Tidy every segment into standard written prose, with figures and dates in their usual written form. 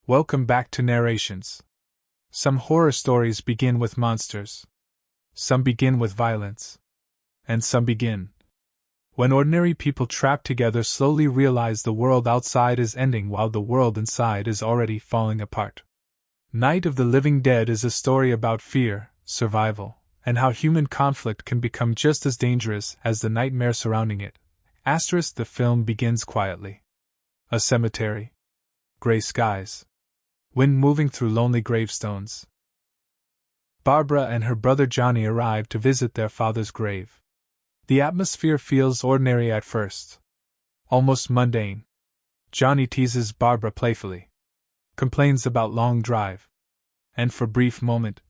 Welcome back to Narrations. Some horror stories begin with monsters. Some begin with violence. And some begin when ordinary people trapped together slowly realize the world outside is ending while the world inside is already falling apart. Night of the Living Dead is a story about fear, survival, and how human conflict can become just as dangerous as the nightmare surrounding it. The film begins quietly. A cemetery. Gray skies. Wind moving through lonely gravestones. Barbara and her brother Johnny arrive to visit their father's grave. The atmosphere feels ordinary at first. Almost mundane. Johnny teases Barbara playfully. Complains about long drive. And for a brief moment,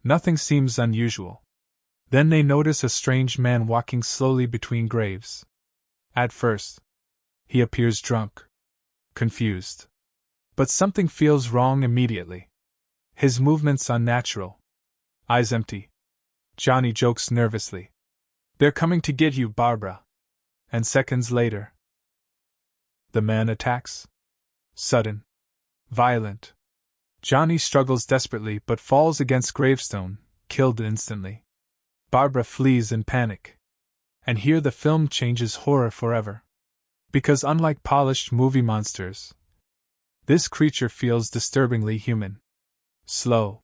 nothing seems unusual. Then they notice a strange man walking slowly between graves. At first, he appears drunk. Confused. But something feels wrong immediately. His movements unnatural. Eyes empty. Johnny jokes nervously. "They're coming to get you, Barbara." And seconds later, the man attacks. Sudden. Violent. Johnny struggles desperately but falls against gravestone, killed instantly. Barbara flees in panic. And here the film changes horror forever. Because unlike polished movie monsters, this creature feels disturbingly human. Slow.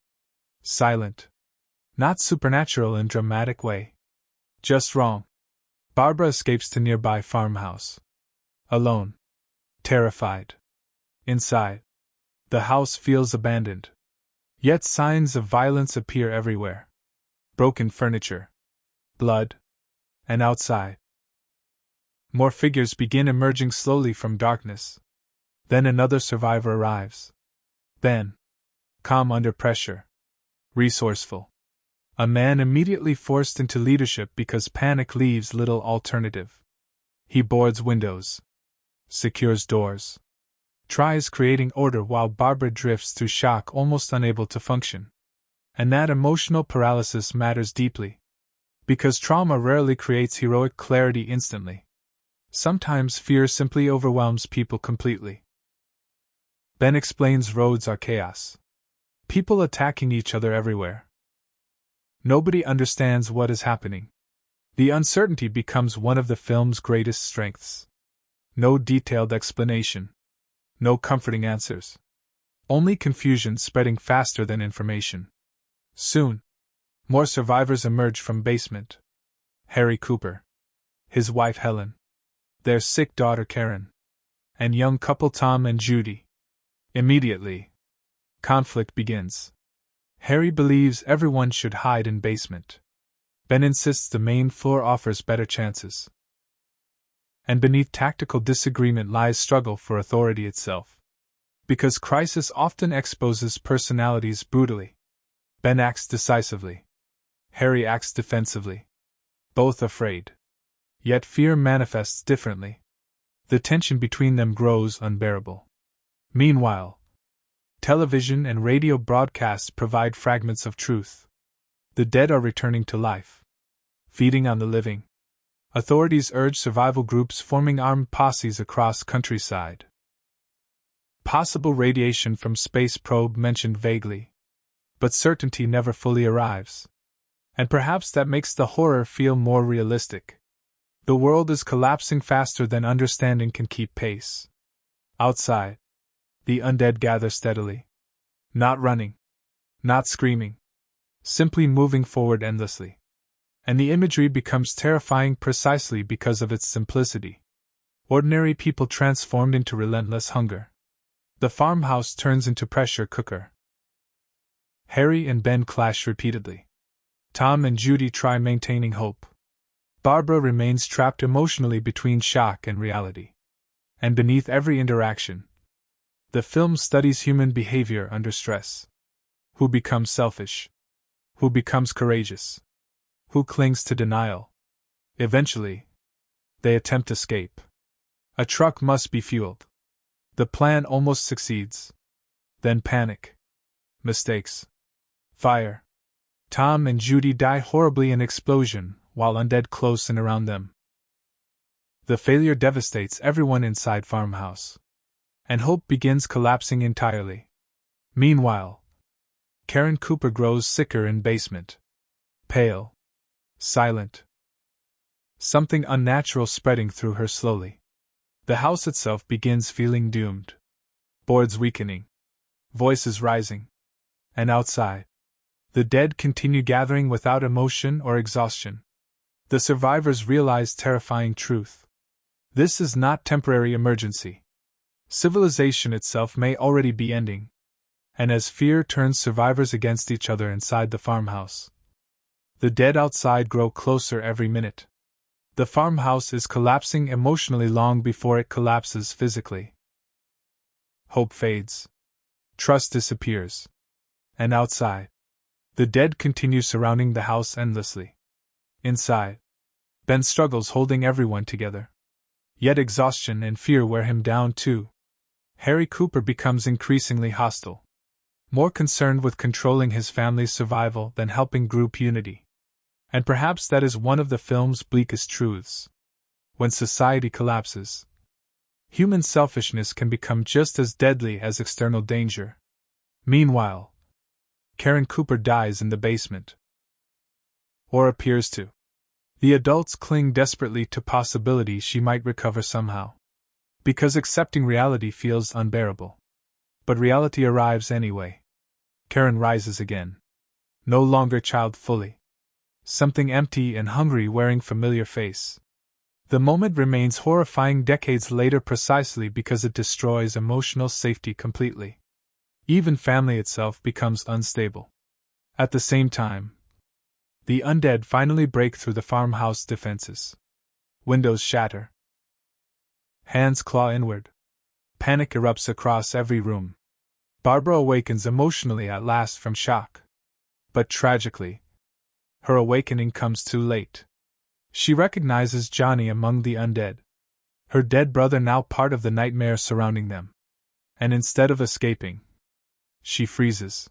Silent. Not supernatural in a dramatic way. Just wrong. Barbara escapes to nearby farmhouse. Alone. Terrified. Inside, the house feels abandoned. Yet signs of violence appear everywhere. Broken furniture. Blood. And outside, more figures begin emerging slowly from darkness. Then another survivor arrives. Ben. Calm under pressure. Resourceful. A man immediately forced into leadership because panic leaves little alternative. He boards windows. Secures doors. Tries creating order while Barbara drifts through shock, almost unable to function. And that emotional paralysis matters deeply. Because trauma rarely creates heroic clarity instantly. Sometimes fear simply overwhelms people completely. Ben explains roads are chaos. People attacking each other everywhere. Nobody understands what is happening. The uncertainty becomes one of the film's greatest strengths. No detailed explanation. No comforting answers. Only confusion spreading faster than information. Soon, more survivors emerge from basement. Harry Cooper. His wife Helen. Their sick daughter Karen. And young couple Tom and Judy. Immediately, conflict begins. Harry believes everyone should hide in basement. Ben insists the main floor offers better chances. And beneath tactical disagreement lies struggle for authority itself. Because crisis often exposes personalities brutally. Ben acts decisively. Harry acts defensively. Both afraid. Yet fear manifests differently. The tension between them grows unbearable. Meanwhile, television and radio broadcasts provide fragments of truth. The dead are returning to life. Feeding on the living. Authorities urge survival groups forming armed posses across countryside. Possible radiation from space probe mentioned vaguely. But certainty never fully arrives. And perhaps that makes the horror feel more realistic. The world is collapsing faster than understanding can keep pace. Outside, the undead gather steadily. Not running. Not screaming. Simply moving forward endlessly. And the imagery becomes terrifying precisely because of its simplicity. Ordinary people transformed into relentless hunger. The farmhouse turns into pressure cooker. Harry and Ben clash repeatedly. Tom and Judy try maintaining hope. Barbara remains trapped emotionally between shock and reality. And beneath every interaction, the film studies human behavior under stress. Who becomes selfish? Who becomes courageous? Who clings to denial? Eventually, they attempt escape. A truck must be fueled. The plan almost succeeds. Then panic. Mistakes. Fire. Tom and Judy die horribly in explosion, while undead close in around them. The failure devastates everyone inside farmhouse. and hope begins collapsing entirely. Meanwhile, Karen Cooper grows sicker in basement. Pale. Silent. Something unnatural spreading through her slowly. The house itself begins feeling doomed. Boards weakening. Voices rising. And outside, the dead continue gathering without emotion or exhaustion. The survivors realize terrifying truth. This is not temporary emergency. Civilization itself may already be ending. And as fear turns survivors against each other inside the farmhouse, the dead outside grow closer every minute. The farmhouse is collapsing emotionally long before it collapses physically. Hope fades. Trust disappears. And outside, the dead continue surrounding the house endlessly. Inside, Ben struggles holding everyone together. Yet exhaustion and fear wear him down too. Harry Cooper becomes increasingly hostile. More concerned with controlling his family's survival than helping group unity. And perhaps that is one of the film's bleakest truths. When society collapses, human selfishness can become just as deadly as external danger. Meanwhile, Karen Cooper dies in the basement. Or appears to. The adults cling desperately to possibility she might recover somehow. Because accepting reality feels unbearable. But reality arrives anyway. Karen rises again. No longer child fully. Something empty and hungry wearing familiar face. The moment remains horrifying decades later precisely because it destroys emotional safety completely. Even family itself becomes unstable. At the same time, the undead finally break through the farmhouse defenses. Windows shatter. Hands claw inward. Panic erupts across every room. Barbara awakens emotionally at last from shock. But tragically, her awakening comes too late. She recognizes Johnny among the undead. Her dead brother now part of the nightmare surrounding them. And instead of escaping, she freezes.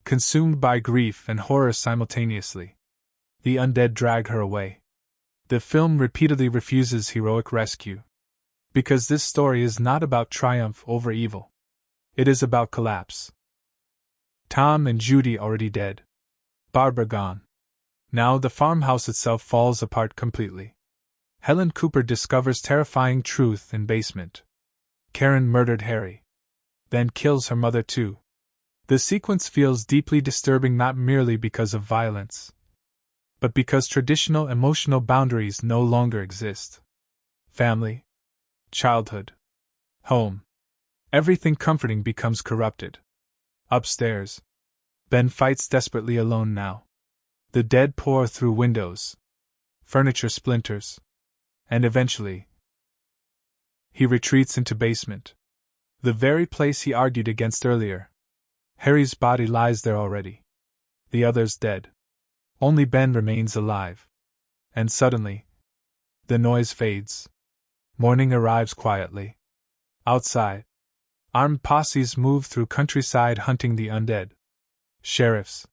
Consumed by grief and horror simultaneously. The undead drag her away. The film repeatedly refuses heroic rescue. Because this story is not about triumph over evil. It is about collapse. Tom and Judy already dead. Barbara gone. Now the farmhouse itself falls apart completely. Helen Cooper discovers terrifying truth in basement. Karen murdered Harry. Then kills her mother too. The sequence feels deeply disturbing not merely because of violence, but because traditional emotional boundaries no longer exist. Family, childhood, home. Everything comforting becomes corrupted. Upstairs, Ben fights desperately alone now. The dead pour through windows. Furniture splinters. And eventually, he retreats into basement. The very place he argued against earlier. Harry's body lies there already. The others dead. Only Ben remains alive. And suddenly, the noise fades. Morning arrives quietly. Outside, armed posses move through countryside hunting the undead. Sheriffs.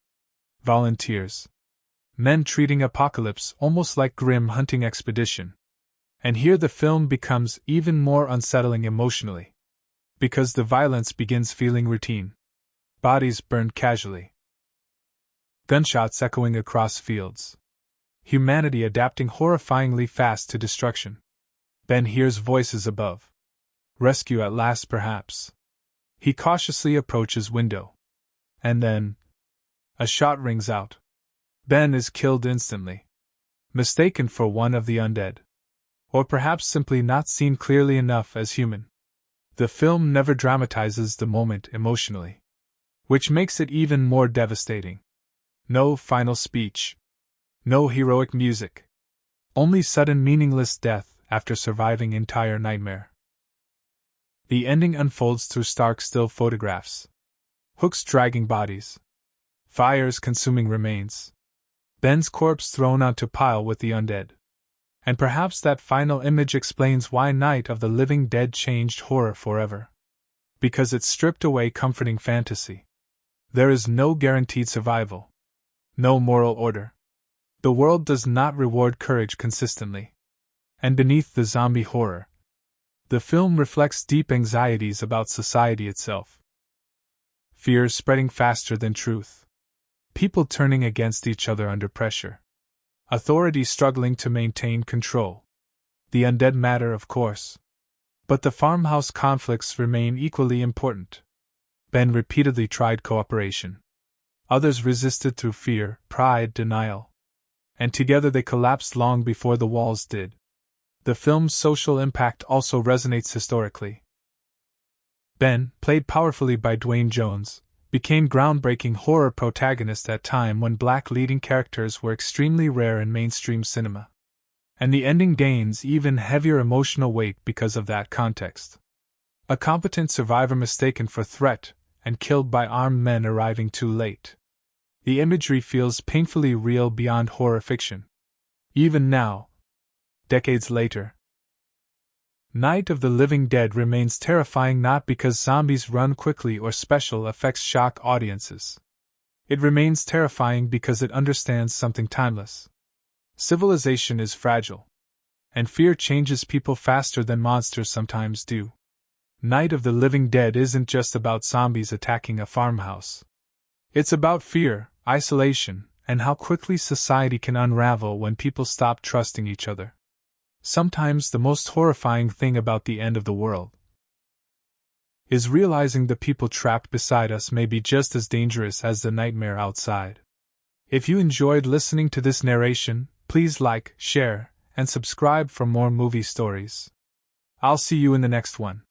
Volunteers. Men treating apocalypse almost like grim hunting expedition. And here the film becomes even more unsettling emotionally. Because the violence begins feeling routine. Bodies burned casually. Gunshots echoing across fields. Humanity adapting horrifyingly fast to destruction. Ben hears voices above. Rescue at last, perhaps. He cautiously approaches window. And then, a shot rings out. Ben is killed instantly. Mistaken for one of the undead. Or perhaps simply not seen clearly enough as human. The film never dramatizes the moment emotionally. Which makes it even more devastating. No final speech. No heroic music. Only sudden meaningless death after surviving entire nightmare. The ending unfolds through stark still photographs. Hooks dragging bodies. Fires consuming remains. Ben's corpse thrown onto pile with the undead. And perhaps that final image explains why Night of the Living Dead changed horror forever. Because it stripped away comforting fantasy. There is no guaranteed survival. No moral order. The world does not reward courage consistently. And beneath the zombie horror, The film reflects deep anxieties about society itself. Fear spreading faster than truth. People turning against each other under pressure. Authority struggling to maintain control. The undead matter, of course. But the farmhouse conflicts remain equally important. Ben repeatedly tried cooperation. Others resisted through fear, pride, denial. And together they collapsed long before the walls did. The film's social impact also resonates historically. Ben, played powerfully by Dwayne Jones, became groundbreaking horror protagonist at a time when black leading characters were extremely rare in mainstream cinema. And the ending gains even heavier emotional weight because of that context. A competent survivor mistaken for threat and killed by armed men arriving too late. The imagery feels painfully real beyond horror fiction. Even now, decades later, Night of the Living Dead remains terrifying not because zombies run quickly or special effects shock audiences. It remains terrifying because it understands something timeless. Civilization is fragile, and fear changes people faster than monsters sometimes do. Night of the Living Dead isn't just about zombies attacking a farmhouse. It's about fear, isolation, and how quickly society can unravel when people stop trusting each other. Sometimes the most horrifying thing about the end of the world is realizing the people trapped beside us may be just as dangerous as the nightmare outside. If you enjoyed listening to this narration, please like, share, and subscribe for more movie stories. I'll see you in the next one.